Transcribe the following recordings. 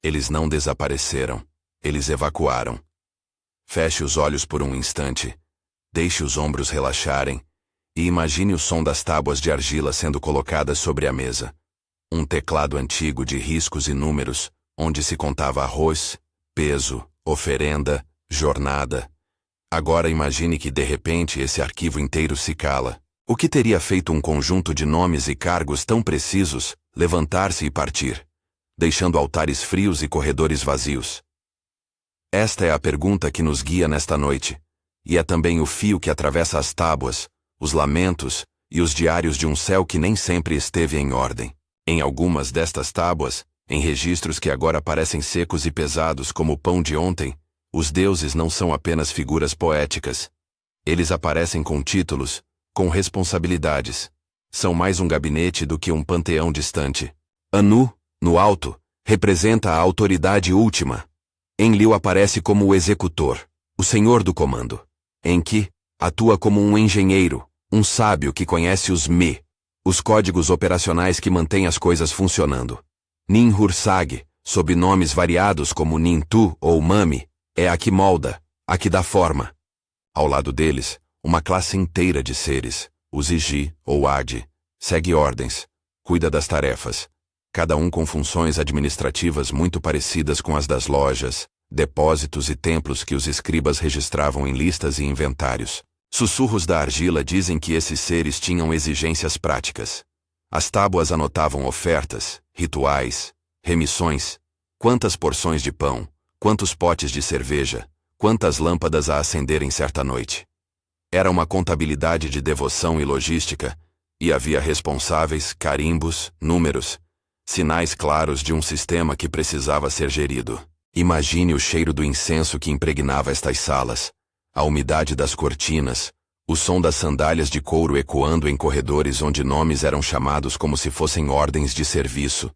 Eles não desapareceram. Eles evacuaram. Feche os olhos por um instante. Deixe os ombros relaxarem. E imagine o som das tábuas de argila sendo colocadas sobre a mesa. Um teclado antigo de riscos e números, onde se contava arroz, peso, oferenda, jornada. Agora imagine que de repente esse arquivo inteiro se cala. O que teria feito um conjunto de nomes e cargos tão precisos levantar-se e partir, deixando altares frios e corredores vazios? Esta é a pergunta que nos guia nesta noite, e é também o fio que atravessa as tábuas, os lamentos e os diários de um céu que nem sempre esteve em ordem. Em algumas destas tábuas, em registros que agora parecem secos e pesados como o pão de ontem, os deuses não são apenas figuras poéticas. Eles aparecem com títulos, com responsabilidades. São mais um gabinete do que um panteão distante. Anu, no alto, representa a autoridade última. Enlil aparece como o executor, o senhor do comando. Enki atua como um engenheiro, um sábio que conhece os os códigos operacionais que mantêm as coisas funcionando. Ninhursag, sob nomes variados como Nintu ou Mami, é a que molda, a que dá forma. Ao lado deles, uma classe inteira de seres, os Igi ou Adi, segue ordens, cuida das tarefas, cada um com funções administrativas muito parecidas com as das lojas, depósitos e templos que os escribas registravam em listas e inventários. Sussurros da argila dizem que esses seres tinham exigências práticas. As tábuas anotavam ofertas, rituais, remissões, quantas porções de pão, quantos potes de cerveja, quantas lâmpadas a acender em certa noite. Era uma contabilidade de devoção e logística, e havia responsáveis, carimbos, números, sinais claros de um sistema que precisava ser gerido. Imagine o cheiro do incenso que impregnava estas salas, a umidade das cortinas, o som das sandálias de couro ecoando em corredores onde nomes eram chamados como se fossem ordens de serviço.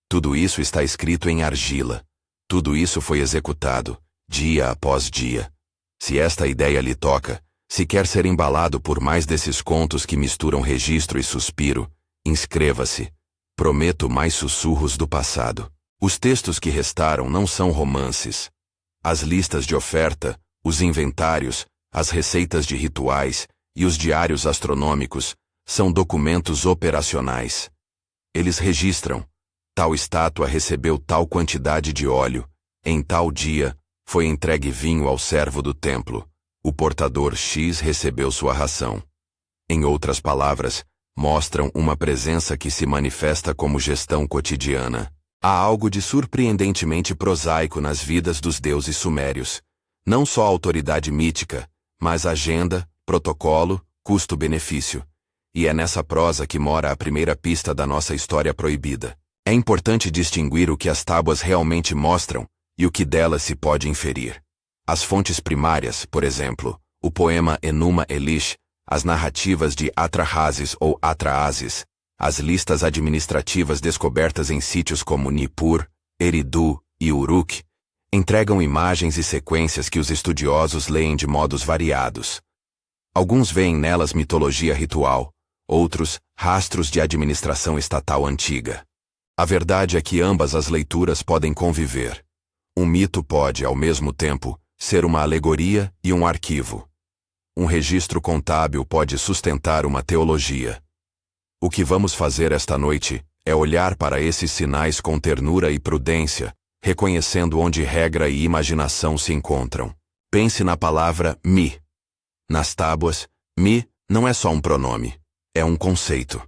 Tudo isso está escrito em argila. Tudo isso foi executado, dia após dia. Se esta ideia lhe toca, se quer ser embalado por mais desses contos que misturam registro e suspiro, inscreva-se. Prometo mais sussurros do passado. Os textos que restaram não são romances. As listas de oferta, os inventários, as receitas de rituais e os diários astronômicos são documentos operacionais. Eles registram: tal estátua recebeu tal quantidade de óleo, em tal dia foi entregue vinho ao servo do templo, o portador X recebeu sua ração. Em outras palavras, mostram uma presença que se manifesta como gestão cotidiana. Há algo de surpreendentemente prosaico nas vidas dos deuses sumérios. Não só autoridade mítica, mas agenda, protocolo, custo-benefício. E é nessa prosa que mora a primeira pista da nossa história proibida. É importante distinguir o que as tábuas realmente mostram e o que delas se pode inferir. As fontes primárias, por exemplo, o poema Enuma Elish, as narrativas de Atrahasis ou Atrahasis, as listas administrativas descobertas em sítios como Nippur, Eridu e Uruk, entregam imagens e sequências que os estudiosos leem de modos variados. Alguns veem nelas mitologia ritual, outros, rastros de administração estatal antiga. A verdade é que ambas as leituras podem conviver. Um mito pode, ao mesmo tempo, ser uma alegoria e um arquivo. Um registro contábil pode sustentar uma teologia. O que vamos fazer esta noite é olhar para esses sinais com ternura e prudência, reconhecendo onde regra e imaginação se encontram. Pense na palavra mi. Nas tábuas, mi não é só um pronome, é um conceito.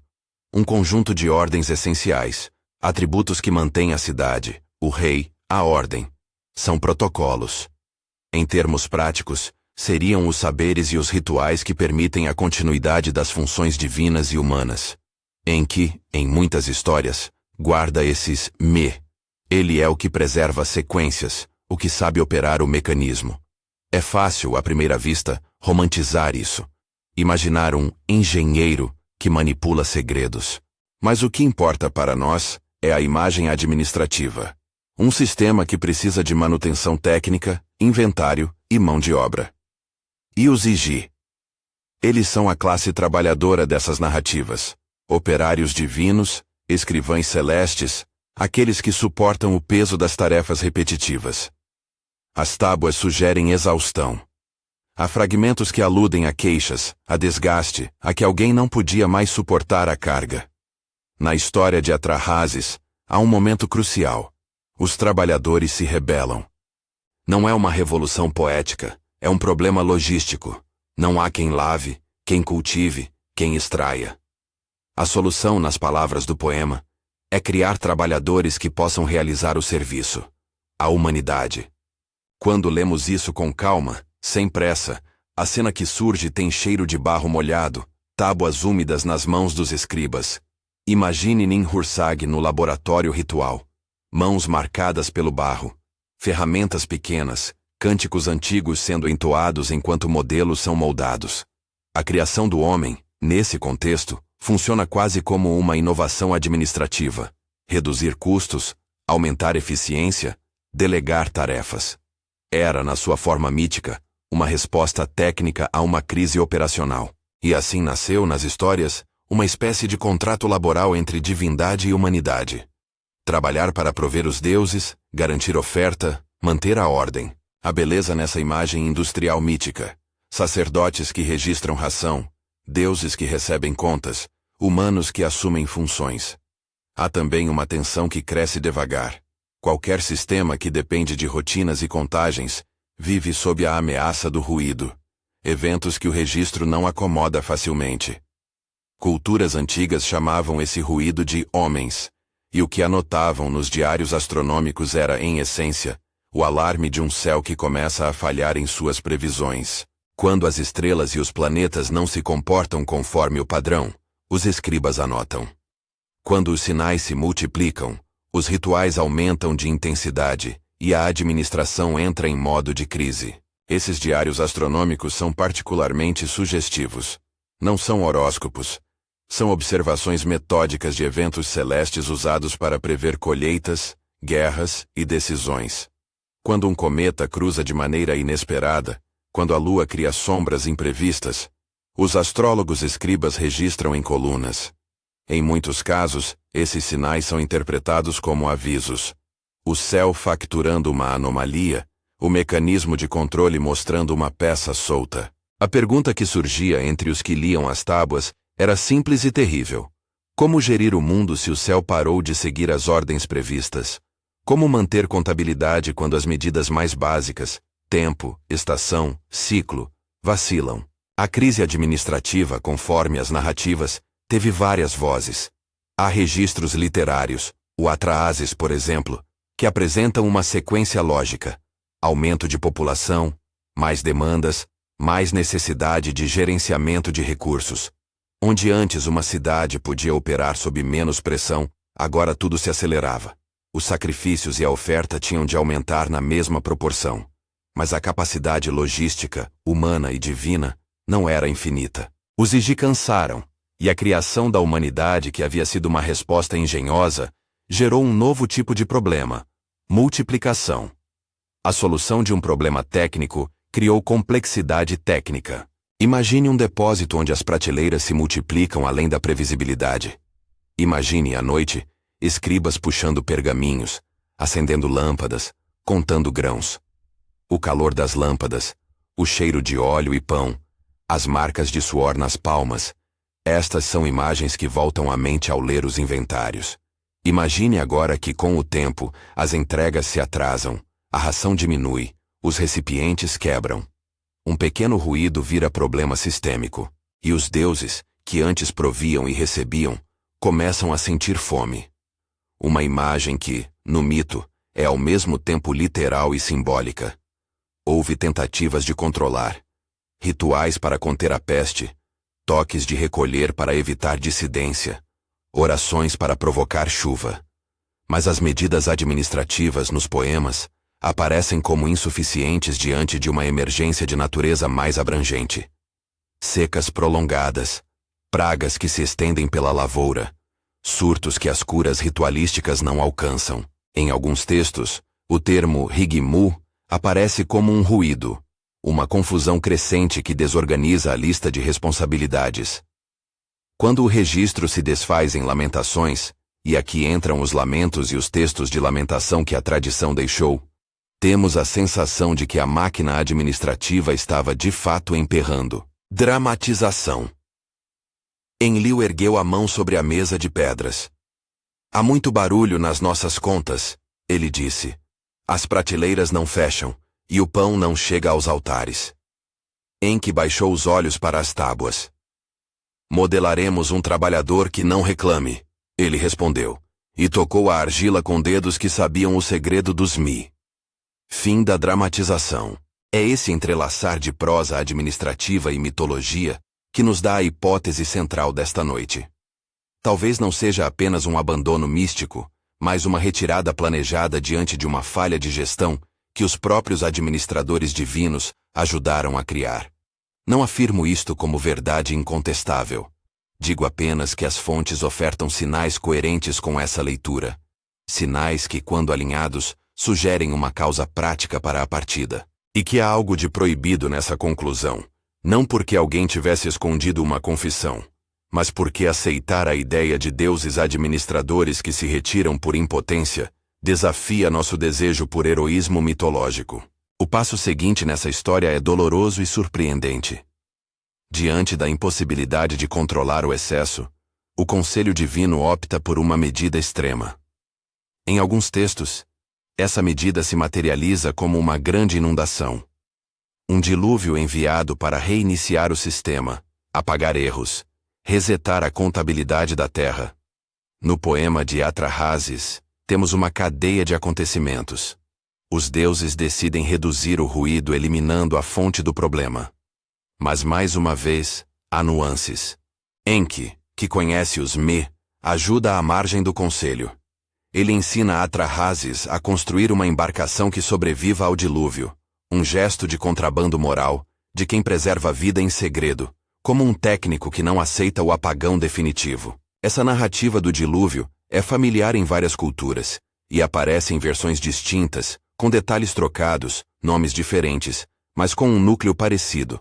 Um conjunto de ordens essenciais, atributos que mantêm a cidade, o rei, a ordem. São protocolos. Em termos práticos, seriam os saberes e os rituais que permitem a continuidade das funções divinas e humanas. Enki, em muitas histórias, guarda esses mi. Ele é o que preserva as sequências, o que sabe operar o mecanismo. É fácil, à primeira vista, romantizar isso. Imaginar um engenheiro que manipula segredos. Mas o que importa para nós é a imagem administrativa. Um sistema que precisa de manutenção técnica, inventário e mão de obra. E os Igi? Eles são a classe trabalhadora dessas narrativas. Operários divinos, escrivães celestes, aqueles que suportam o peso das tarefas repetitivas. As tábuas sugerem exaustão. Há fragmentos que aludem a queixas, a desgaste, a que alguém não podia mais suportar a carga. Na história de Atrahasis, há um momento crucial. Os trabalhadores se rebelam. Não é uma revolução poética, é um problema logístico. Não há quem lave, quem cultive, quem extraia. A solução, nas palavras do poema, é criar trabalhadores que possam realizar o serviço. A humanidade. Quando lemos isso com calma, sem pressa, a cena que surge tem cheiro de barro molhado, tábuas úmidas nas mãos dos escribas. Imagine Ninhursag no laboratório ritual. Mãos marcadas pelo barro. Ferramentas pequenas, cânticos antigos sendo entoados enquanto modelos são moldados. A criação do homem, nesse contexto, funciona quase como uma inovação administrativa. Reduzir custos, aumentar eficiência, delegar tarefas. Era, na sua forma mítica, uma resposta técnica a uma crise operacional. E assim nasceu, nas histórias, uma espécie de contrato laboral entre divindade e humanidade. Trabalhar para prover os deuses, garantir oferta, manter a ordem. A beleza nessa imagem industrial mítica. Sacerdotes que registram ração, deuses que recebem contas, humanos que assumem funções. Há também uma tensão que cresce devagar. Qualquer sistema que depende de rotinas e contagens vive sob a ameaça do ruído. Eventos que o registro não acomoda facilmente. Culturas antigas chamavam esse ruído de homens, e o que anotavam nos diários astronômicos era, em essência, o alarme de um céu que começa a falhar em suas previsões. Quando as estrelas e os planetas não se comportam conforme o padrão, os escribas anotam. Quando os sinais se multiplicam, os rituais aumentam de intensidade e a administração entra em modo de crise. Esses diários astronômicos são particularmente sugestivos. Não são horóscopos. São observações metódicas de eventos celestes usados para prever colheitas, guerras e decisões. Quando um cometa cruza de maneira inesperada, quando a lua cria sombras imprevistas, os astrólogos escribas registram em colunas. Em muitos casos, esses sinais são interpretados como avisos. O céu facturando uma anomalia, o mecanismo de controle mostrando uma peça solta. A pergunta que surgia entre os que liam as tábuas era simples e terrível. Como gerir o mundo se o céu parou de seguir as ordens previstas? Como manter contabilidade quando as medidas mais básicas, tempo, estação, ciclo, vacilam? A crise administrativa, conforme as narrativas, teve várias vozes. Há registros literários, o Atrahasis, por exemplo, que apresentam uma sequência lógica. Aumento de população, mais demandas, mais necessidade de gerenciamento de recursos. Onde antes uma cidade podia operar sob menos pressão, agora tudo se acelerava. Os sacrifícios e a oferta tinham de aumentar na mesma proporção. Mas a capacidade logística, humana e divina, não era infinita. Os Iji cansaram, e a criação da humanidade, que havia sido uma resposta engenhosa, gerou um novo tipo de problema: multiplicação. A solução de um problema técnico criou complexidade técnica. Imagine um depósito onde as prateleiras se multiplicam além da previsibilidade. Imagine, à noite, escribas puxando pergaminhos, acendendo lâmpadas, contando grãos. O calor das lâmpadas, o cheiro de óleo e pão, as marcas de suor nas palmas. Estas são imagens que voltam à mente ao ler os inventários. Imagine agora que, com o tempo, as entregas se atrasam, a ração diminui, os recipientes quebram. Um pequeno ruído vira problema sistêmico, e os deuses, que antes proviam e recebiam, começam a sentir fome. Uma imagem que, no mito, é ao mesmo tempo literal e simbólica. Houve tentativas de controlar, rituais para conter a peste, toques de recolher para evitar dissidência, orações para provocar chuva. Mas as medidas administrativas nos poemas aparecem como insuficientes diante de uma emergência de natureza mais abrangente. Secas prolongadas, pragas que se estendem pela lavoura, surtos que as curas ritualísticas não alcançam. Em alguns textos, o termo Higmu aparece como um ruído, uma confusão crescente que desorganiza a lista de responsabilidades. Quando o registro se desfaz em lamentações, e aqui entram os lamentos e os textos de lamentação que a tradição deixou, temos a sensação de que a máquina administrativa estava de fato emperrando. Dramatização. Enlil ergueu a mão sobre a mesa de pedras. Há muito barulho nas nossas contas, ele disse. As prateleiras não fecham, e o pão não chega aos altares. Enki baixou os olhos para as tábuas. Modelaremos um trabalhador que não reclame, ele respondeu, e tocou a argila com dedos que sabiam o segredo dos Mi. Fim da dramatização. É esse entrelaçar de prosa administrativa e mitologia que nos dá a hipótese central desta noite. Talvez não seja apenas um abandono místico, mas uma retirada planejada diante de uma falha de gestão que os próprios administradores divinos ajudaram a criar. Não afirmo isto como verdade incontestável. Digo apenas que as fontes ofertam sinais coerentes com essa leitura. Sinais que, quando alinhados, sugerem uma causa prática para a partida. E que há algo de proibido nessa conclusão, não porque alguém tivesse escondido uma confissão, mas porque aceitar a ideia de deuses administradores que se retiram por impotência desafia nosso desejo por heroísmo mitológico. O passo seguinte nessa história é doloroso e surpreendente. Diante da impossibilidade de controlar o excesso, o conselho divino opta por uma medida extrema. Em alguns textos, essa medida se materializa como uma grande inundação. Um dilúvio enviado para reiniciar o sistema, apagar erros, resetar a contabilidade da terra. No poema de Atrahasis, temos uma cadeia de acontecimentos. Os deuses decidem reduzir o ruído eliminando a fonte do problema. Mas mais uma vez, há nuances. Enki, que conhece os Me, ajuda à margem do conselho. Ele ensina Atrahasis a construir uma embarcação que sobreviva ao dilúvio, um gesto de contrabando moral, de quem preserva a vida em segredo, como um técnico que não aceita o apagão definitivo. Essa narrativa do dilúvio é familiar em várias culturas, e aparece em versões distintas, com detalhes trocados, nomes diferentes, mas com um núcleo parecido.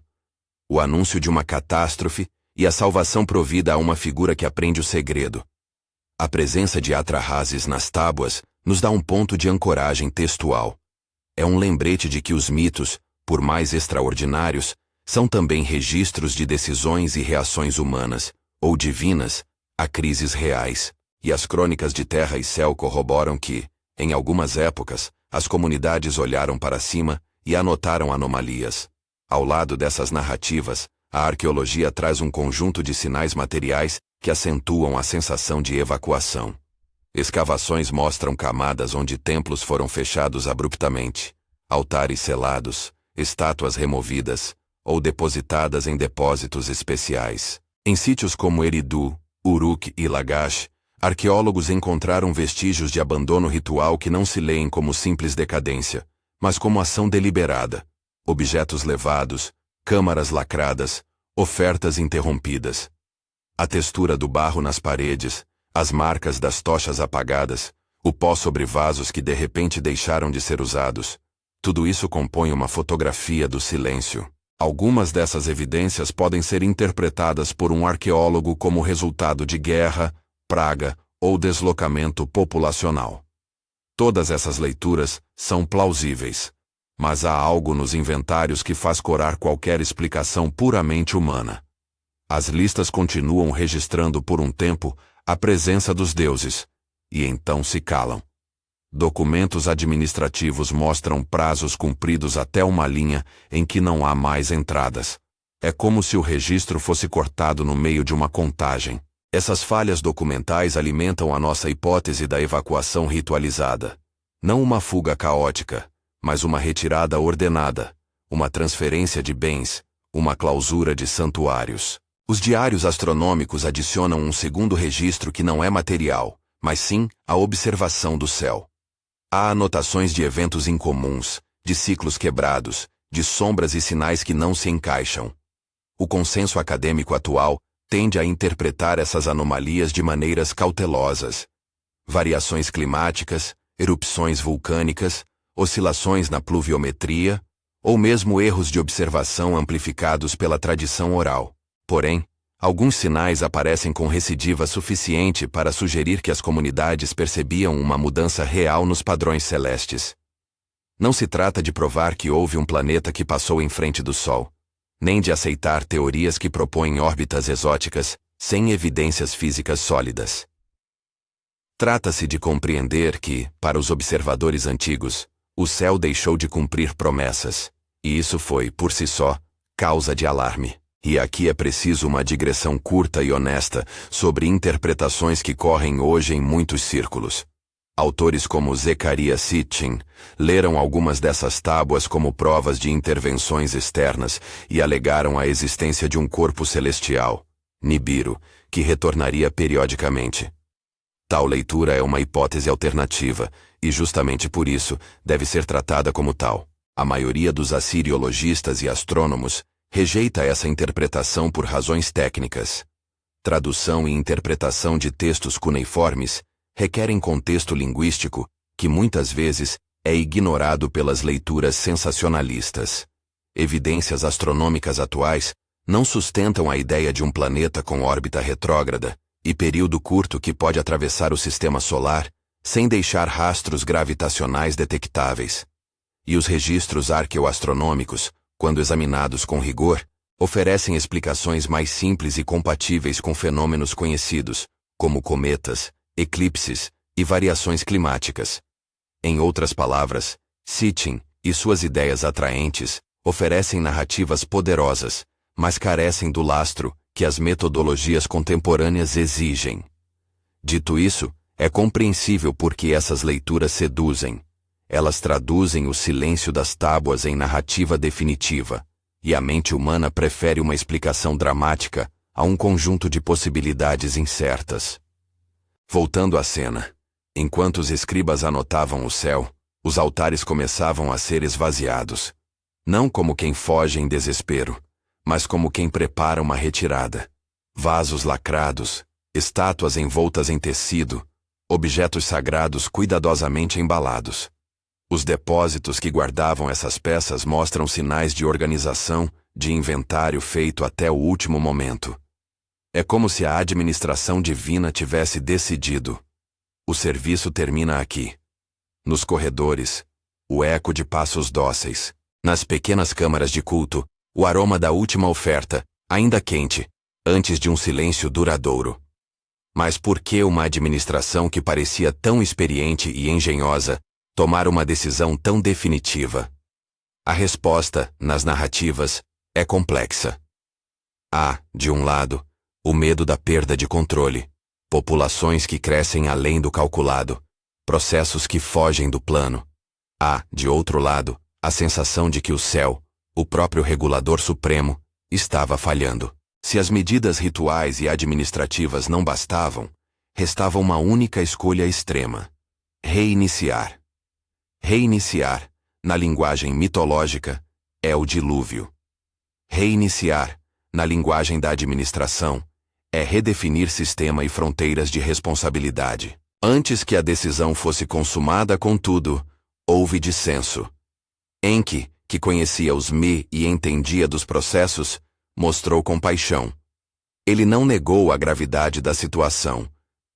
O anúncio de uma catástrofe e a salvação provida a uma figura que aprende o segredo. A presença de Atrahasis nas tábuas nos dá um ponto de ancoragem textual. É um lembrete de que os mitos, por mais extraordinários, são também registros de decisões e reações humanas, ou divinas, a crises reais, e as crônicas de terra e céu corroboram que, em algumas épocas, as comunidades olharam para cima e anotaram anomalias. Ao lado dessas narrativas, a arqueologia traz um conjunto de sinais materiais que acentuam a sensação de evacuação. Escavações mostram camadas onde templos foram fechados abruptamente, altares selados, estátuas removidas ou depositadas em depósitos especiais. Em sítios como Eridu, Uruk e Lagash, arqueólogos encontraram vestígios de abandono ritual que não se leem como simples decadência, mas como ação deliberada. Objetos levados, câmaras lacradas, ofertas interrompidas. A textura do barro nas paredes, as marcas das tochas apagadas, o pó sobre vasos que de repente deixaram de ser usados. Tudo isso compõe uma fotografia do silêncio. Algumas dessas evidências podem ser interpretadas por um arqueólogo como resultado de guerra, praga ou deslocamento populacional. Todas essas leituras são plausíveis, mas há algo nos inventários que faz corar qualquer explicação puramente humana. As listas continuam registrando por um tempo a presença dos deuses, e então se calam. Documentos administrativos mostram prazos cumpridos até uma linha em que não há mais entradas. É como se o registro fosse cortado no meio de uma contagem. Essas falhas documentais alimentam a nossa hipótese da evacuação ritualizada. Não uma fuga caótica, mas uma retirada ordenada, uma transferência de bens, uma clausura de santuários. Os diários astronômicos adicionam um segundo registro que não é material, mas sim a observação do céu. Há anotações de eventos incomuns, de ciclos quebrados, de sombras e sinais que não se encaixam. O consenso acadêmico atual tende a interpretar essas anomalias de maneiras cautelosas. Variações climáticas, erupções vulcânicas, oscilações na pluviometria, ou mesmo erros de observação amplificados pela tradição oral. Porém, Alguns sinais aparecem com recidiva suficiente para sugerir que as comunidades percebiam uma mudança real nos padrões celestes. Não se trata de provar que houve um planeta que passou em frente do Sol, nem de aceitar teorias que propõem órbitas exóticas, sem evidências físicas sólidas. Trata-se de compreender que, para os observadores antigos, o céu deixou de cumprir promessas, e isso foi, por si só, causa de alarme. E aqui é preciso uma digressão curta e honesta sobre interpretações que correm hoje em muitos círculos. Autores como Zecharia Sitchin leram algumas dessas tábuas como provas de intervenções externas e alegaram a existência de um corpo celestial, Nibiru, que retornaria periodicamente. Tal leitura é uma hipótese alternativa, e justamente por isso deve ser tratada como tal. A maioria dos assiriologistas e astrônomos rejeita essa interpretação por razões técnicas. Tradução e interpretação de textos cuneiformes requerem contexto linguístico que muitas vezes é ignorado pelas leituras sensacionalistas. Evidências astronômicas atuais não sustentam a ideia de um planeta com órbita retrógrada e período curto que pode atravessar o sistema solar sem deixar rastros gravitacionais detectáveis. E os registros arqueoastronômicos, quando examinados com rigor, oferecem explicações mais simples e compatíveis com fenômenos conhecidos, como cometas, eclipses e variações climáticas. Em outras palavras, Sitchin e suas ideias atraentes oferecem narrativas poderosas, mas carecem do lastro que as metodologias contemporâneas exigem. Dito isso, é compreensível por que essas leituras seduzem. Elas traduzem o silêncio das tábuas em narrativa definitiva, e a mente humana prefere uma explicação dramática a um conjunto de possibilidades incertas. Voltando à cena, enquanto os escribas anotavam o céu, os altares começavam a ser esvaziados. Não como quem foge em desespero, mas como quem prepara uma retirada. Vasos lacrados, estátuas envoltas em tecido, objetos sagrados cuidadosamente embalados. Os depósitos que guardavam essas peças mostram sinais de organização, de inventário feito até o último momento. É como se a administração divina tivesse decidido. O serviço termina aqui. Nos corredores, o eco de passos dóceis. Nas pequenas câmaras de culto, o aroma da última oferta, ainda quente, antes de um silêncio duradouro. Mas por que uma administração que parecia tão experiente e engenhosa tomar uma decisão tão definitiva? A resposta, nas narrativas, é complexa. Há, de um lado, o medo da perda de controle, populações que crescem além do calculado, processos que fogem do plano. Há, de outro lado, a sensação de que o céu, o próprio regulador supremo, estava falhando. Se as medidas rituais e administrativas não bastavam, restava uma única escolha extrema: reiniciar. Reiniciar, na linguagem mitológica, é o dilúvio. Reiniciar, na linguagem da administração, é redefinir sistema e fronteiras de responsabilidade. Antes que a decisão fosse consumada, contudo, houve dissenso. Enki, que conhecia os Mi e entendia dos processos, mostrou compaixão. Ele não negou a gravidade da situação,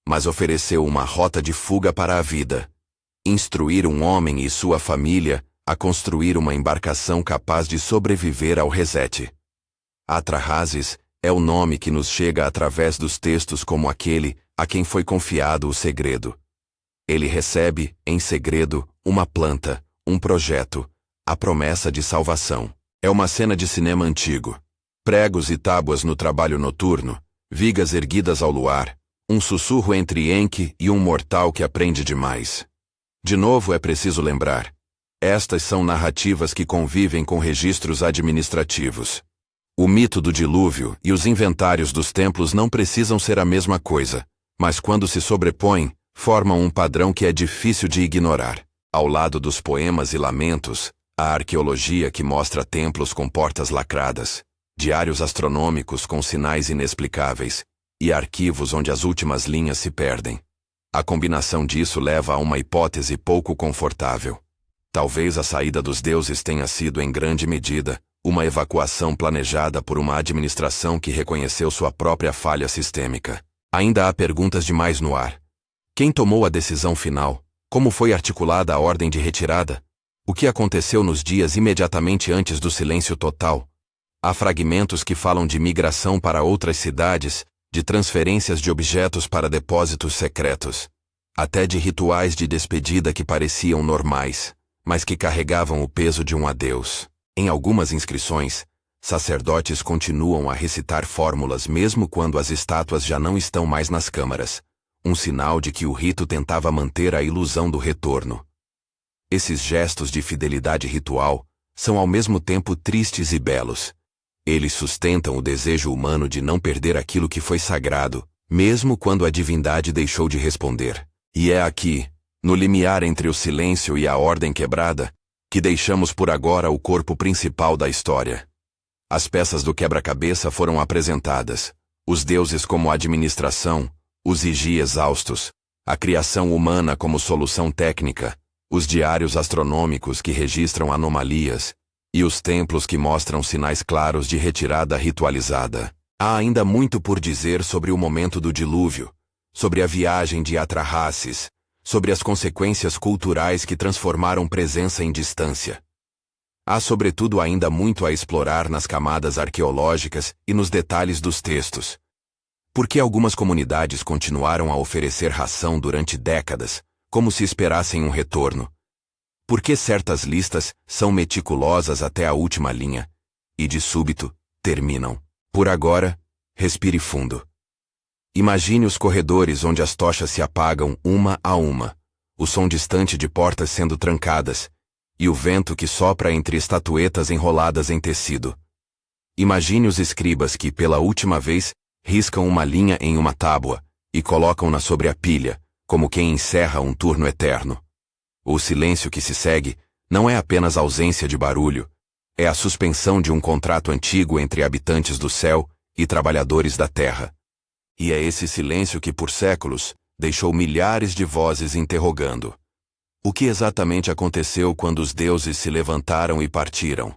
mas ofereceu uma rota de fuga para a vida. Instruir um homem e sua família a construir uma embarcação capaz de sobreviver ao reset. Atrahasis é o nome que nos chega através dos textos como aquele a quem foi confiado o segredo. Ele recebe, em segredo, uma planta, um projeto, a promessa de salvação. É uma cena de cinema antigo. Pregos e tábuas no trabalho noturno, vigas erguidas ao luar, um sussurro entre Enki e um mortal que aprende demais. De novo é preciso lembrar. Estas são narrativas que convivem com registros administrativos. O mito do dilúvio e os inventários dos templos não precisam ser a mesma coisa, mas quando se sobrepõem, formam um padrão que é difícil de ignorar. Ao lado dos poemas e lamentos, a arqueologia que mostra templos com portas lacradas, diários astronômicos com sinais inexplicáveis, e arquivos onde as últimas linhas se perdem. A combinação disso leva a uma hipótese pouco confortável. Talvez a saída dos deuses tenha sido, em grande medida, Uma evacuação planejada por uma administração que reconheceu sua própria falha sistêmica. Ainda há perguntas demais no ar. Quem tomou a decisão final? Como foi articulada a ordem de retirada? O que aconteceu nos dias imediatamente antes do silêncio total? Há fragmentos que falam de migração para outras cidades, de transferências de objetos para depósitos secretos, até de rituais de despedida que pareciam normais, mas que carregavam o peso de um adeus. Em algumas inscrições, sacerdotes continuam a recitar fórmulas mesmo quando as estátuas já não estão mais nas câmaras, um sinal de que o rito tentava manter a ilusão do retorno. Esses gestos de fidelidade ritual são ao mesmo tempo tristes e belos. Eles sustentam o desejo humano de não perder aquilo que foi sagrado, mesmo quando a divindade deixou de responder. E é aqui, no limiar entre o silêncio e a ordem quebrada, que deixamos por agora o corpo principal da história. As peças do quebra-cabeça foram apresentadas, os deuses como administração, os Igi exaustos, a criação humana como solução técnica, os diários astronômicos que registram anomalias, e os templos que mostram sinais claros de retirada ritualizada. Há ainda muito por dizer sobre o momento do dilúvio, sobre a viagem de Atrahasis, sobre as consequências culturais que transformaram presença em distância. Há sobretudo ainda muito a explorar nas camadas arqueológicas e nos detalhes dos textos. Por que algumas comunidades continuaram a oferecer ração durante décadas, como se esperassem um retorno? Por que certas listas são meticulosas até a última linha, e de súbito, terminam? Por agora, respire fundo. Imagine os corredores onde as tochas se apagam uma a uma, o som distante de portas sendo trancadas, e o vento que sopra entre estatuetas enroladas em tecido. Imagine os escribas que, pela última vez, riscam uma linha em uma tábua, e colocam-na sobre a pilha, como quem encerra um turno eterno. O silêncio que se segue não é apenas ausência de barulho, é a suspensão de um contrato antigo entre habitantes do céu e trabalhadores da terra. E é esse silêncio que, por séculos, deixou milhares de vozes interrogando. O que exatamente aconteceu quando os deuses se levantaram e partiram?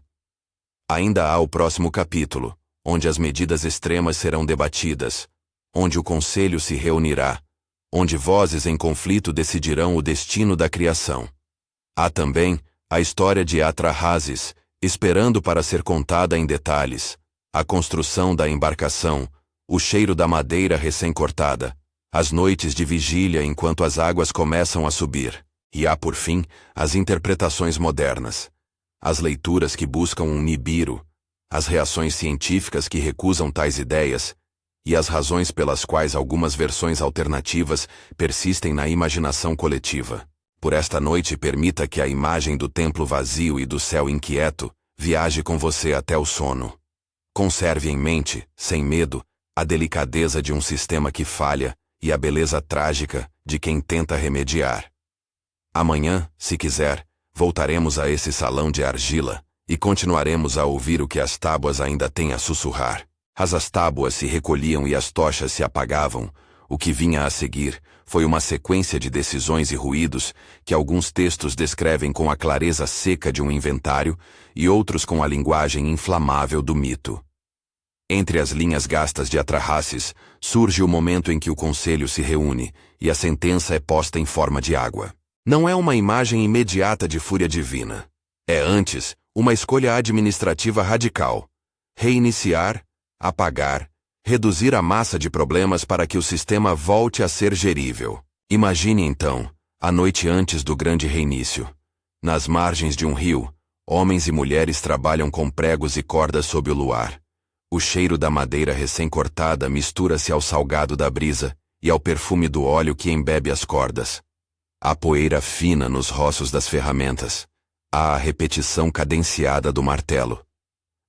Ainda há o próximo capítulo, onde as medidas extremas serão debatidas, onde o conselho se reunirá, onde vozes em conflito decidirão o destino da criação. Há também a história de Atrahasis, esperando para ser contada em detalhes, a construção da embarcação, o cheiro da madeira recém-cortada, as noites de vigília enquanto as águas começam a subir, e há, por fim, as interpretações modernas, as leituras que buscam um Nibiru, as reações científicas que recusam tais ideias, e as razões pelas quais algumas versões alternativas persistem na imaginação coletiva. Por esta noite, permita que a imagem do templo vazio e do céu inquieto viaje com você até o sono. Conserve em mente, sem medo, a delicadeza de um sistema que falha e a beleza trágica de quem tenta remediar. Amanhã, se quiser, voltaremos a esse salão de argila e continuaremos a ouvir o que as tábuas ainda têm a sussurrar. As tábuas se recolhiam e as tochas se apagavam. O que vinha a seguir foi uma sequência de decisões e ruídos que alguns textos descrevem com a clareza seca de um inventário e outros com a linguagem inflamável do mito. Entre as linhas gastas de Atrahasis, surge o momento em que o conselho se reúne e a sentença é posta em forma de água. Não é uma imagem imediata de fúria divina. É antes uma escolha administrativa radical. Reiniciar, apagar, reduzir a massa de problemas para que o sistema volte a ser gerível. Imagine então, a noite antes do grande reinício. Nas margens de um rio, homens e mulheres trabalham com pregos e cordas sob o luar. O cheiro da madeira recém-cortada mistura-se ao salgado da brisa e ao perfume do óleo que embebe as cordas. Há poeira fina nos roços das ferramentas. Há a repetição cadenciada do martelo.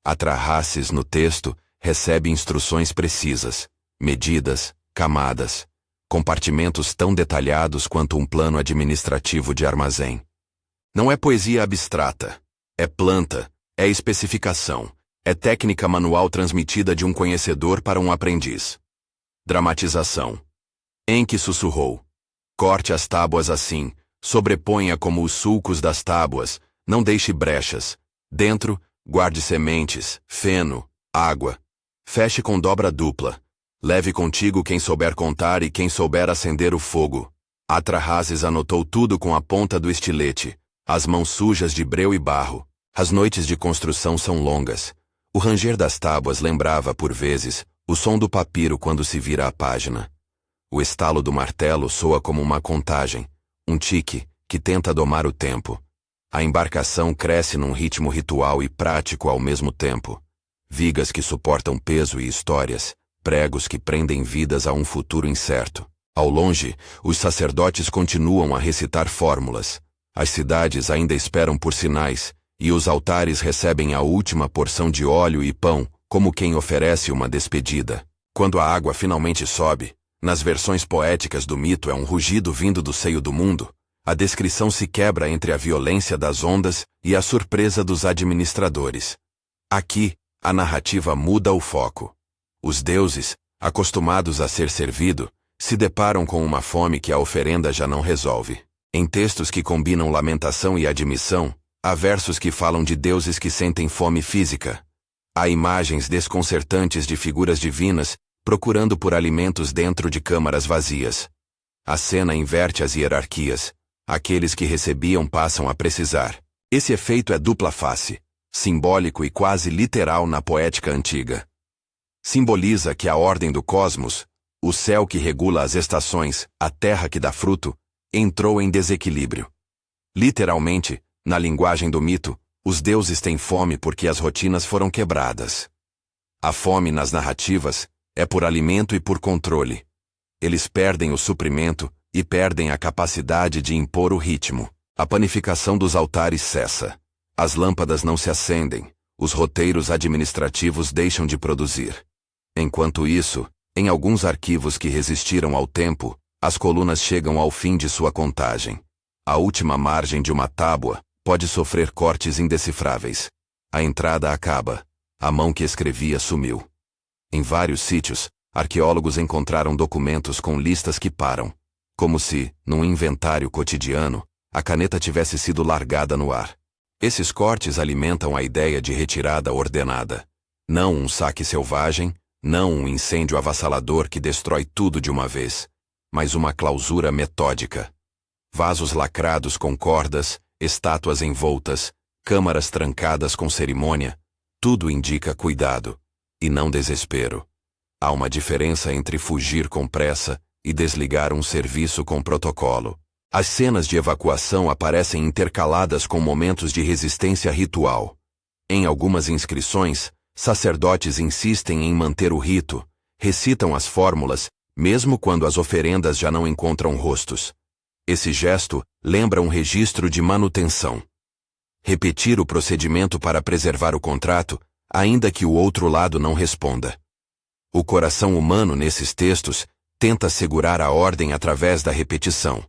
Atrahasis, no texto, recebe instruções precisas, medidas, camadas, compartimentos tão detalhados quanto um plano administrativo de armazém. Não é poesia abstrata. É planta, é especificação, é técnica manual transmitida de um conhecedor para um aprendiz. Dramatização. Enki sussurrou. Corte as tábuas assim, sobreponha como os sulcos das tábuas, não deixe brechas. Dentro, Guarde sementes, feno, água. Feche com dobra dupla. Leve contigo quem souber contar e quem souber acender o fogo. Atrahasis anotou tudo com a ponta do estilete, as mãos sujas de breu e barro. As noites de construção são longas. O ranger das tábuas lembrava, por vezes, o som do papiro quando se vira a página. O estalo do martelo soa como uma contagem, um tique que tenta domar o tempo. A embarcação cresce num ritmo ritual e prático ao mesmo tempo. Vigas que suportam peso e histórias, pregos que prendem vidas a um futuro incerto. Ao longe, os sacerdotes continuam a recitar fórmulas. As cidades ainda esperam por sinais, e os altares recebem a última porção de óleo e pão, como quem oferece uma despedida. Quando a água finalmente sobe, nas versões poéticas do mito é um rugido vindo do seio do mundo, a descrição se quebra entre a violência das ondas e a surpresa dos administradores. Aqui, a narrativa muda o foco. Os deuses, acostumados a ser servido, se deparam com uma fome que a oferenda já não resolve. Em textos que combinam lamentação e admissão, há versos que falam de deuses que sentem fome física. Há imagens desconcertantes de figuras divinas procurando por alimentos dentro de câmaras vazias. A cena inverte as hierarquias. Aqueles que recebiam passam a precisar. Esse efeito é dupla face, simbólico e quase literal na poética antiga. Simboliza que a ordem do cosmos, o céu que regula as estações, a terra que dá fruto, entrou em desequilíbrio. Literalmente, na linguagem do mito, os deuses têm fome porque as rotinas foram quebradas. A fome nas narrativas é por alimento e por controle. Eles perdem o suprimento e perdem a capacidade de impor o ritmo. A panificação dos altares cessa. As lâmpadas não se acendem. Os roteiros administrativos deixam de produzir. Enquanto isso, em alguns arquivos que resistiram ao tempo, as colunas chegam ao fim de sua contagem. A última margem de uma tábua pode sofrer cortes indecifráveis. A entrada acaba. A mão que escrevia sumiu. Em vários sítios, arqueólogos encontraram documentos com listas que param. Como se, num inventário cotidiano, a caneta tivesse sido largada no ar. Esses cortes alimentam a ideia de retirada ordenada. Não um saque selvagem, não um incêndio avassalador que destrói tudo de uma vez, mas uma clausura metódica. Vasos lacrados com cordas, estátuas envoltas, câmaras trancadas com cerimônia, tudo indica cuidado, e não desespero. Há uma diferença entre fugir com pressa e desligar um serviço com protocolo. As cenas de evacuação aparecem intercaladas com momentos de resistência ritual. Em algumas inscrições, sacerdotes insistem em manter o rito, recitam as fórmulas, mesmo quando as oferendas já não encontram rostos. Esse gesto lembra um registro de manutenção. Repetir o procedimento para preservar o contrato, ainda que o outro lado não responda. O coração humano nesses textos tenta segurar a ordem através da repetição.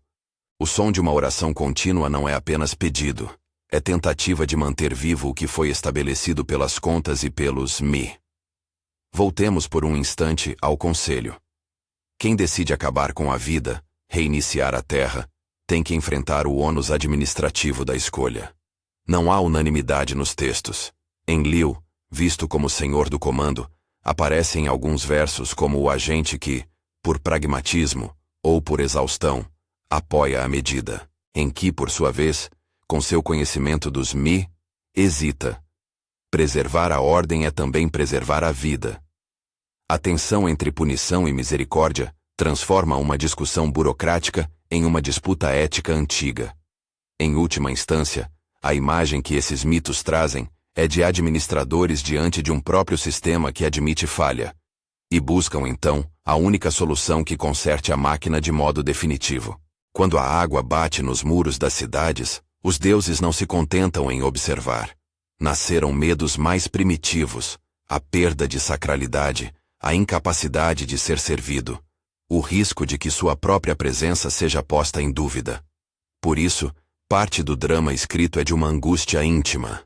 O som de uma oração contínua não é apenas pedido. É tentativa de manter vivo o que foi estabelecido pelas contas e pelos me. Voltemos por um instante ao conselho. Quem decide acabar com a vida, reiniciar a terra, tem que enfrentar o ônus administrativo da escolha. Não há unanimidade nos textos. Enlil, visto como senhor do comando, aparece em alguns versos como o agente que, por pragmatismo ou por exaustão, apoia a medida. Enki, por sua vez, com seu conhecimento dos me, hesita. Preservar a ordem é também preservar a vida. A tensão entre punição e misericórdia transforma uma discussão burocrática em uma disputa ética antiga. Em última instância, a imagem que esses mitos trazem é de administradores diante de um próprio sistema que admite falha, e buscam então a única solução que conserte a máquina de modo definitivo. Quando a água bate nos muros das cidades, os deuses não se contentam em observar. Nasceram medos mais primitivos, a perda de sacralidade, a incapacidade de ser servido, o risco de que sua própria presença seja posta em dúvida. Por isso, parte do drama escrito é de uma angústia íntima.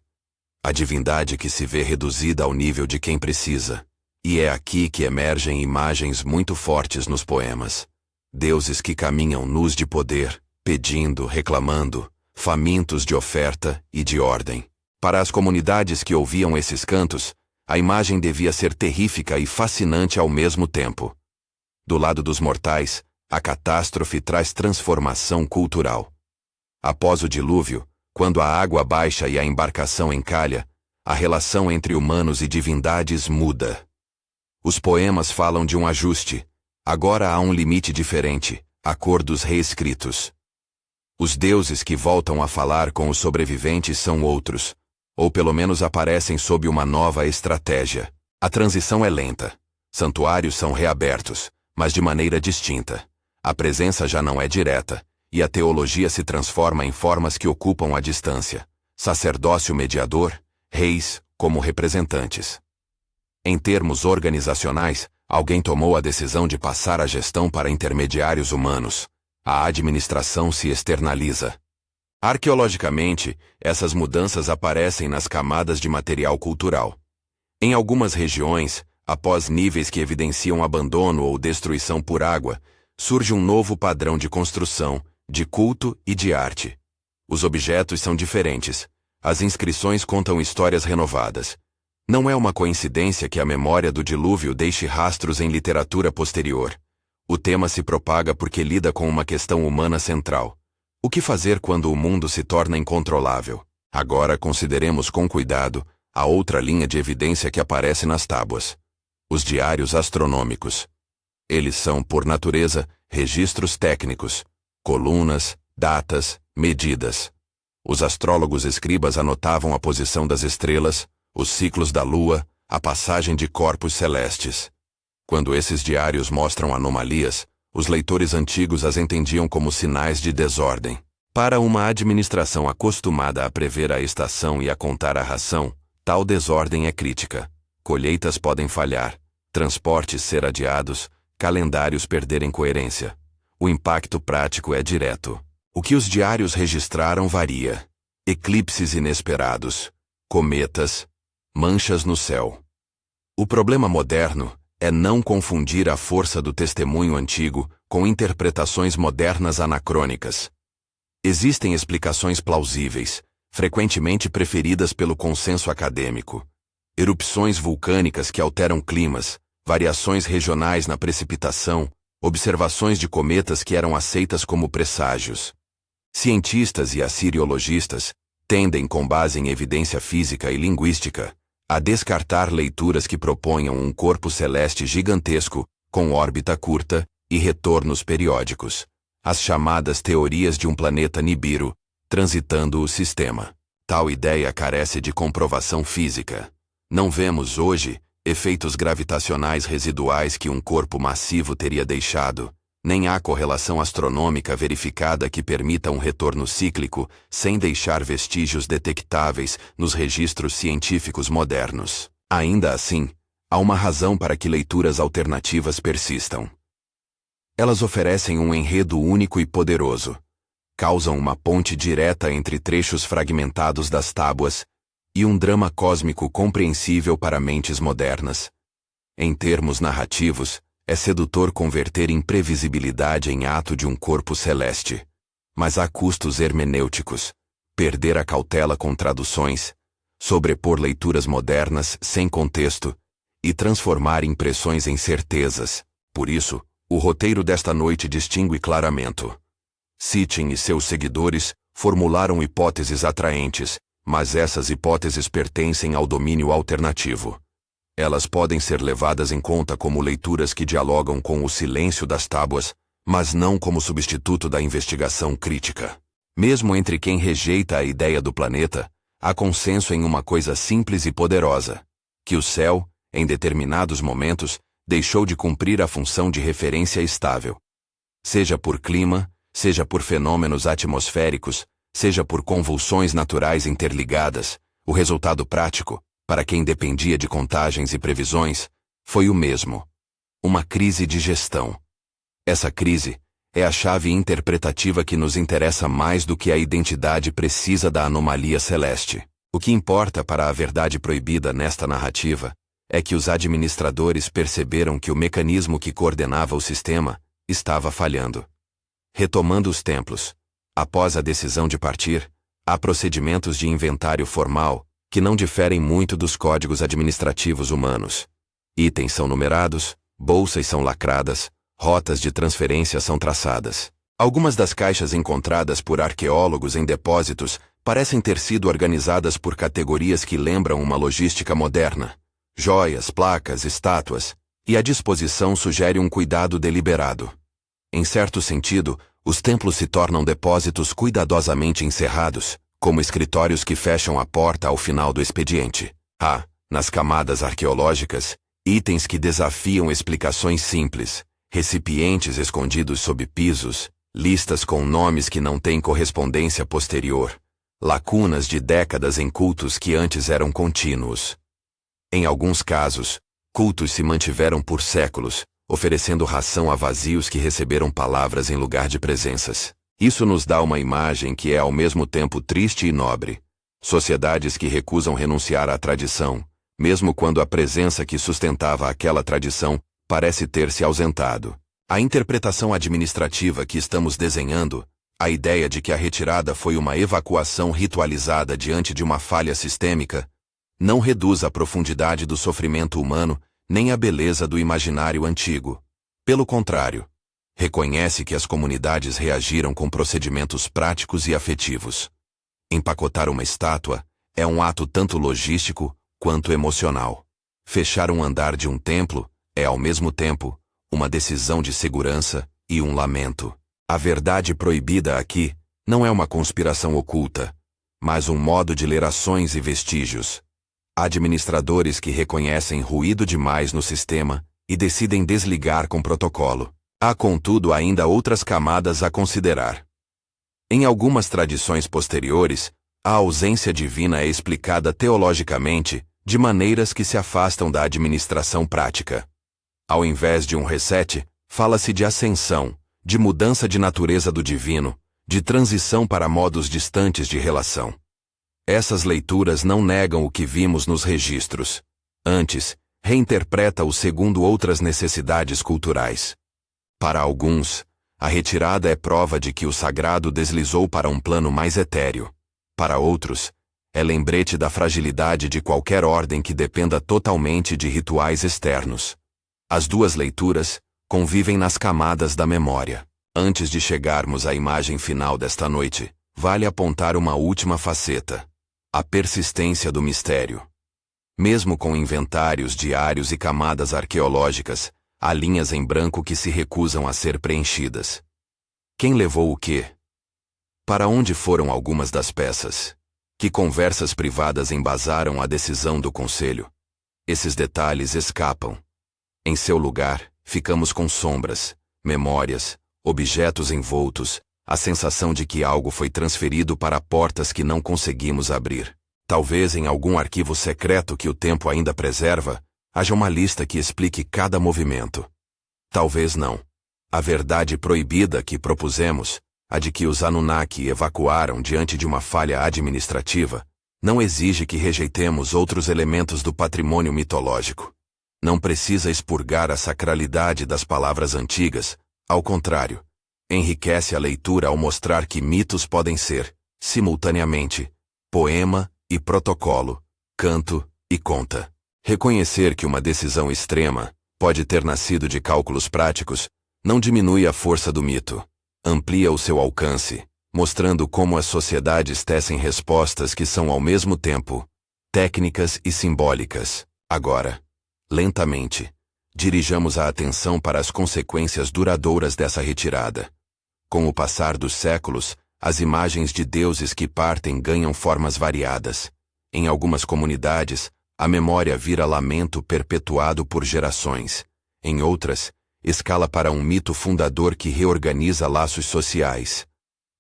A divindade que se vê reduzida ao nível de quem precisa. E é aqui que emergem imagens muito fortes nos poemas. Deuses que caminham nus de poder, pedindo, reclamando, famintos de oferta e de ordem. Para as comunidades que ouviam esses cantos, a imagem devia ser terrífica e fascinante ao mesmo tempo. Do lado dos mortais, a catástrofe traz transformação cultural. Após o dilúvio, quando a água baixa e a embarcação encalha, a relação entre humanos e divindades muda. Os poemas falam de um ajuste. Agora há um limite diferente, acordos reescritos. Os deuses que voltam a falar com os sobreviventes são outros, ou pelo menos aparecem sob uma nova estratégia. A transição é lenta. Santuários são reabertos, mas de maneira distinta. A presença já não é direta, e a teologia se transforma em formas que ocupam a distância. Sacerdócio mediador, reis como representantes. Em termos organizacionais, alguém tomou a decisão de passar a gestão para intermediários humanos. A administração se externaliza. Arqueologicamente, essas mudanças aparecem nas camadas de material cultural. Em algumas regiões, após níveis que evidenciam abandono ou destruição por água, surge um novo padrão de construção, de culto e de arte. Os objetos são diferentes. As inscrições contam histórias renovadas. Não é uma coincidência que a memória do dilúvio deixe rastros em literatura posterior. O tema se propaga porque lida com uma questão humana central. O que fazer quando o mundo se torna incontrolável? Agora consideremos com cuidado a outra linha de evidência que aparece nas tábuas. Os diários astronômicos. Eles são, por natureza, registros técnicos, colunas, datas, medidas. Os astrólogos escribas anotavam a posição das estrelas, os ciclos da lua, a passagem de corpos celestes. Quando esses diários mostram anomalias, os leitores antigos as entendiam como sinais de desordem. Para uma administração acostumada a prever a estação e a contar a ração, tal desordem é crítica. Colheitas podem falhar, transportes ser adiados, calendários perderem coerência. O impacto prático é direto. O que os diários registraram varia. Eclipses inesperados, cometas, manchas no céu. O problema moderno é não confundir a força do testemunho antigo com interpretações modernas anacrônicas. Existem explicações plausíveis, frequentemente preferidas pelo consenso acadêmico. Erupções vulcânicas que alteram climas, variações regionais na precipitação, observações de cometas que eram aceitas como presságios. Cientistas e assiriologistas tendem, com base em evidência física e linguística, a descartar leituras que proponham um corpo celeste gigantesco, com órbita curta e retornos periódicos. As chamadas teorias de um planeta Nibiru, transitando o sistema. Tal ideia carece de comprovação física. Não vemos hoje efeitos gravitacionais residuais que um corpo massivo teria deixado, nem há correlação astronômica verificada que permita um retorno cíclico sem deixar vestígios detectáveis nos registros científicos modernos. Ainda assim, há uma razão para que leituras alternativas persistam. Elas oferecem um enredo único e poderoso. Causam uma ponte direta entre trechos fragmentados das tábuas e um drama cósmico compreensível para mentes modernas. Em termos narrativos, é sedutor converter imprevisibilidade em ato de um corpo celeste. Mas há custos hermenêuticos. Perder a cautela com traduções, sobrepor leituras modernas sem contexto e transformar impressões em certezas. Por isso, o roteiro desta noite distingue claramente. Sitchin e seus seguidores formularam hipóteses atraentes, mas essas hipóteses pertencem ao domínio alternativo. Elas podem ser levadas em conta como leituras que dialogam com o silêncio das tábuas, mas não como substituto da investigação crítica. Mesmo entre quem rejeita a ideia do planeta, há consenso em uma coisa simples e poderosa: que o céu, em determinados momentos, deixou de cumprir a função de referência estável. Seja por clima, seja por fenômenos atmosféricos, seja por convulsões naturais interligadas, o resultado prático, para quem dependia de contagens e previsões, foi o mesmo: uma crise de gestão. Essa crise é a chave interpretativa que nos interessa mais do que a identidade precisa da anomalia celeste. O que importa para a verdade proibida nesta narrativa é que os administradores perceberam que o mecanismo que coordenava o sistema estava falhando. Retomando os templos, após a decisão de partir, há procedimentos de inventário formal, que não diferem muito dos códigos administrativos humanos. Itens são numerados, bolsas são lacradas, rotas de transferência são traçadas. Algumas das caixas encontradas por arqueólogos em depósitos parecem ter sido organizadas por categorias que lembram uma logística moderna. Joias, placas, estátuas, e a disposição sugere um cuidado deliberado. Em certo sentido, os templos se tornam depósitos cuidadosamente encerrados, como escritórios que fecham a porta ao final do expediente. Há, nas camadas arqueológicas, itens que desafiam explicações simples, recipientes escondidos sob pisos, listas com nomes que não têm correspondência posterior, lacunas de décadas em cultos que antes eram contínuos. Em alguns casos, cultos se mantiveram por séculos, oferecendo ração a vazios que receberam palavras em lugar de presenças. Isso nos dá uma imagem que é ao mesmo tempo triste e nobre. Sociedades que recusam renunciar à tradição, mesmo quando a presença que sustentava aquela tradição parece ter se ausentado. A interpretação administrativa que estamos desenhando, a ideia de que a retirada foi uma evacuação ritualizada diante de uma falha sistêmica, não reduz a profundidade do sofrimento humano nem a beleza do imaginário antigo. Pelo contrário, reconhece que as comunidades reagiram com procedimentos práticos e afetivos. Empacotar uma estátua é um ato tanto logístico quanto emocional. Fechar um andar de um templo é, ao mesmo tempo, uma decisão de segurança e um lamento. A verdade proibida aqui não é uma conspiração oculta, mas um modo de ler ações e vestígios. Administradores que reconhecem ruído demais no sistema e decidem desligar com protocolo. Há, contudo, ainda outras camadas a considerar. Em algumas tradições posteriores, a ausência divina é explicada teologicamente de maneiras que se afastam da administração prática. Ao invés de um reset, fala-se de ascensão, de mudança de natureza do divino, de transição para modos distantes de relação. Essas leituras não negam o que vimos nos registros. Antes, reinterpreta-o segundo outras necessidades culturais. Para alguns, a retirada é prova de que o sagrado deslizou para um plano mais etéreo. Para outros, é lembrete da fragilidade de qualquer ordem que dependa totalmente de rituais externos. As duas leituras convivem nas camadas da memória. Antes de chegarmos à imagem final desta noite, vale apontar uma última faceta: a persistência do mistério. Mesmo com inventários diários e camadas arqueológicas, há linhas em branco que se recusam a ser preenchidas. Quem levou o quê? Para onde foram algumas das peças? Que conversas privadas embasaram a decisão do conselho? Esses detalhes escapam. Em seu lugar, ficamos com sombras, memórias, objetos envoltos, a sensação de que algo foi transferido para portas que não conseguimos abrir. Talvez em algum arquivo secreto que o tempo ainda preserva, haja uma lista que explique cada movimento. Talvez não. A verdade proibida que propusemos, a de que os Anunnaki evacuaram diante de uma falha administrativa, não exige que rejeitemos outros elementos do patrimônio mitológico. Não precisa expurgar a sacralidade das palavras antigas, ao contrário, enriquece a leitura ao mostrar que mitos podem ser, simultaneamente, poema e protocolo, canto e conta. Reconhecer que uma decisão extrema pode ter nascido de cálculos práticos não diminui a força do mito, amplia o seu alcance, mostrando como as sociedades tecem respostas que são ao mesmo tempo técnicas e simbólicas. Agora, lentamente, dirijamos a atenção para as consequências duradouras dessa retirada. Com o passar dos séculos, as imagens de deuses que partem ganham formas variadas. Em algumas comunidades, a memória vira lamento perpetuado por gerações. Em outras, escala para um mito fundador que reorganiza laços sociais.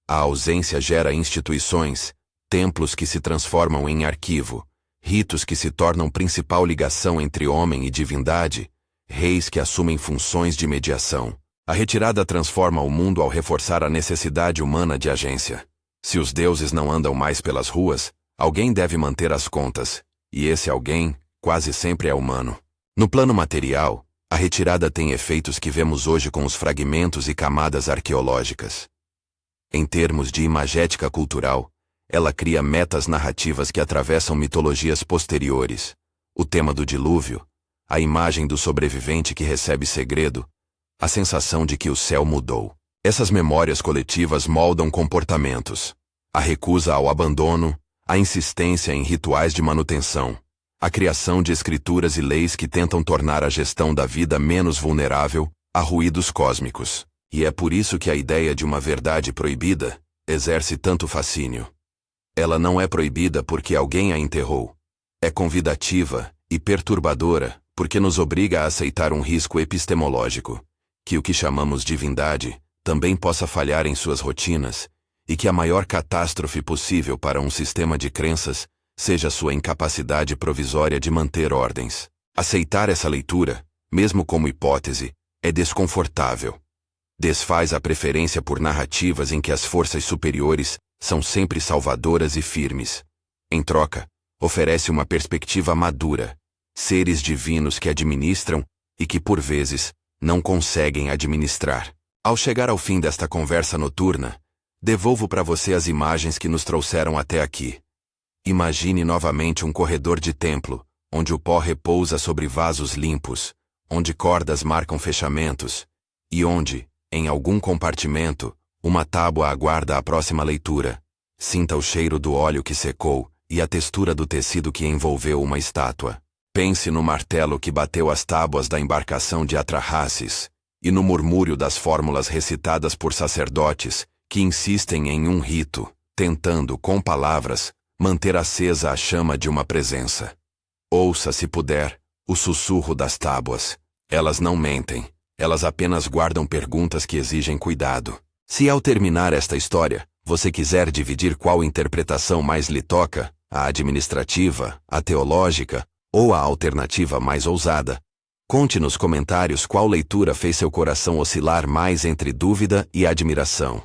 A ausência gera instituições, templos que se transformam em arquivo, ritos que se tornam principal ligação entre homem e divindade, reis que assumem funções de mediação. A retirada transforma o mundo ao reforçar a necessidade humana de agência. Se os deuses não andam mais pelas ruas, alguém deve manter as contas, e esse alguém quase sempre é humano. No plano material, a retirada tem efeitos que vemos hoje com os fragmentos e camadas arqueológicas. Em termos de imagética cultural, ela cria metas narrativas que atravessam mitologias posteriores. O tema do dilúvio, a imagem do sobrevivente que recebe segredo, a sensação de que o céu mudou. Essas memórias coletivas moldam comportamentos. A recusa ao abandono, a insistência em rituais de manutenção, a criação de escrituras e leis que tentam tornar a gestão da vida menos vulnerável a ruídos cósmicos. E é por isso que a ideia de uma verdade proibida exerce tanto fascínio. Ela não é proibida porque alguém a enterrou. É convidativa e perturbadora porque nos obriga a aceitar um risco epistemológico, que o que chamamos divindade também possa falhar em suas rotinas, e que a maior catástrofe possível para um sistema de crenças seja sua incapacidade provisória de manter ordens. Aceitar essa leitura, mesmo como hipótese, é desconfortável. Desfaz a preferência por narrativas em que as forças superiores são sempre salvadoras e firmes. Em troca, oferece uma perspectiva madura, seres divinos que administram e que, por vezes, não conseguem administrar. Ao chegar ao fim desta conversa noturna, devolvo para você as imagens que nos trouxeram até aqui. Imagine novamente um corredor de templo, onde o pó repousa sobre vasos limpos, onde cordas marcam fechamentos, e onde, em algum compartimento, uma tábua aguarda a próxima leitura. Sinta o cheiro do óleo que secou e a textura do tecido que envolveu uma estátua. Pense no martelo que bateu as tábuas da embarcação de Atrahasis, e no murmúrio das fórmulas recitadas por sacerdotes que insistem em um rito, tentando, com palavras, manter acesa a chama de uma presença. Ouça, se puder, o sussurro das tábuas. Elas não mentem, elas apenas guardam perguntas que exigem cuidado. Se ao terminar esta história, você quiser dividir qual interpretação mais lhe toca, a administrativa, a teológica ou a alternativa mais ousada, conte nos comentários qual leitura fez seu coração oscilar mais entre dúvida e admiração.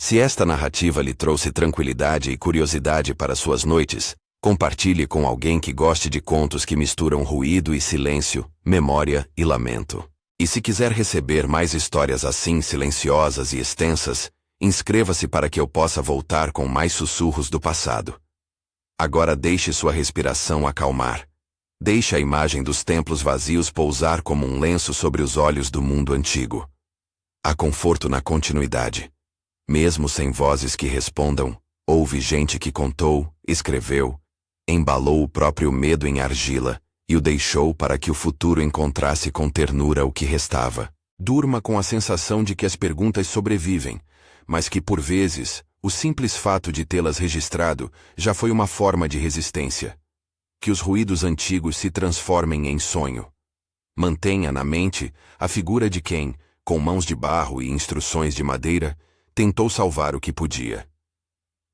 Se esta narrativa lhe trouxe tranquilidade e curiosidade para suas noites, compartilhe com alguém que goste de contos que misturam ruído e silêncio, memória e lamento. E se quiser receber mais histórias assim silenciosas e extensas, inscreva-se para que eu possa voltar com mais sussurros do passado. Agora deixe sua respiração acalmar. Deixe a imagem dos templos vazios pousar como um lenço sobre os olhos do mundo antigo. Há conforto na continuidade. Mesmo sem vozes que respondam, houve gente que contou, escreveu, embalou o próprio medo em argila e o deixou para que o futuro encontrasse com ternura o que restava. Durma com a sensação de que as perguntas sobrevivem, mas que por vezes, o simples fato de tê-las registrado já foi uma forma de resistência. Que os ruídos antigos se transformem em sonho. Mantenha na mente a figura de quem, com mãos de barro e instruções de madeira, tentou salvar o que podia.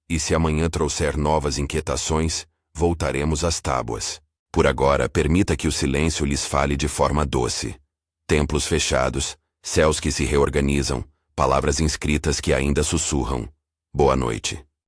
E se amanhã trouxer novas inquietações, voltaremos às tábuas. Por agora, permita que o silêncio lhes fale de forma doce. Templos fechados, céus que se reorganizam, palavras inscritas que ainda sussurram. Boa noite.